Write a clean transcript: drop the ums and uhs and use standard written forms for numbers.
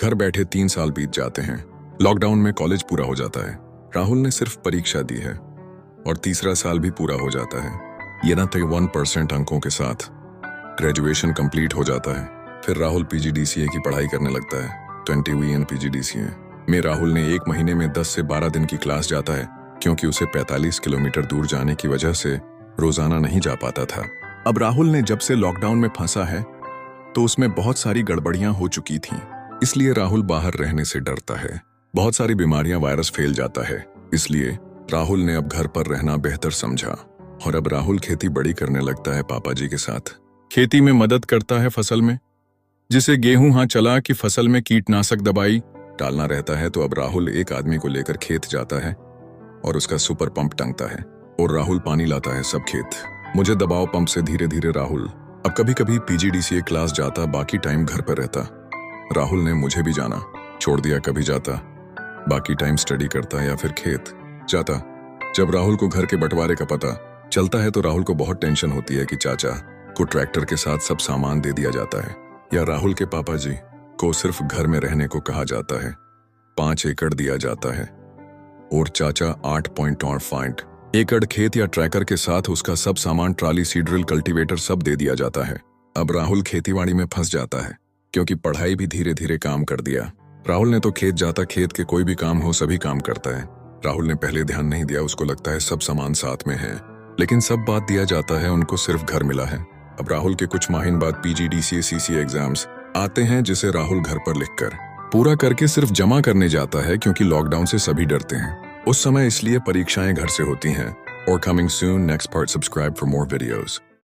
घर बैठे 3 साल बीत जाते हैं। लॉकडाउन में कॉलेज पूरा हो जाता है। राहुल ने सिर्फ परीक्षा दी है और तीसरा साल भी पूरा हो जाता है। ये ना 1% अंकों के साथ ग्रेजुएशन कंप्लीट हो जाता है। फिर राहुल पीजीडीसीए की पढ़ाई करने लगता है। 20 पीजीडीसीए में राहुल ने 1 महीने में 10 से 12 दिन की क्लास जाता है, क्योंकि उसे 45 किलोमीटर दूर जाने की वजह से रोजाना नहीं जा पाता था। अब राहुल ने जब से लॉकडाउन में फंसा है तो उसमें बहुत सारी गड़बड़ियां हो चुकी थीं, इसलिए राहुल बाहर रहने से डरता है। बहुत सारी बीमारियां वायरस फैल जाता है, इसलिए राहुल ने अब घर पर रहना बेहतर समझा और अब राहुल खेती बड़ी करने लगता है पापा जी के साथ। खेती में मदद करता है फसल में, जिसे गेहूं हाथ चला कि फसल में कीटनाशक दवाई डालना रहता है। तो अब राहुल एक आदमी को लेकर खेत जाता है और उसका सुपर पंप टंगता है और राहुल पानी लाता है सब खेत। मुझे दबाव पंप से धीरे धीरे राहुल अब कभी कभी पीजीडीसीए क्लास जाता, बाकी टाइम घर पर रहता। राहुल ने मुझे भी जाना छोड़ दिया, कभी जाता, बाकी टाइम स्टडी करता या फिर खेत जाता। जब राहुल को घर के बंटवारे का पता चलता है तो राहुल को बहुत टेंशन होती है कि चाचा को ट्रैक्टर के साथ सब सामान दे दिया जाता है या राहुल के पापा जी को सिर्फ घर में रहने को कहा जाता है। 5 एकड़ दिया जाता है और चाचा 8.5 एकड़ खेत या ट्रैकर के साथ उसका सब सामान, ट्राली, सीड्रिल, कल्टीवेटर सब दे दिया जाता है। अब राहुल खेतीबाड़ी में फंस जाता है, क्योंकि पढ़ाई भी धीरे धीरे काम कर दिया। राहुल ने तो खेत जाता, खेत के कोई भी काम हो सभी काम करता है। राहुल ने पहले ध्यान नहीं दिया, उसको लगता है सब सामान साथ में है, लेकिन सब बात दिया जाता है, उनको सिर्फ घर मिला है। अब राहुल के कुछ माहिन बाद पीजीडीसीए सीसीए एग्जाम्स आते हैं, जिसे राहुल घर पर लिखकर पूरा करके सिर्फ जमा करने जाता है, क्योंकि लॉकडाउन से सभी डरते हैं उस समय, इसलिए परीक्षाएं घर से होती हैं। और coming soon next part, subscribe for more videos.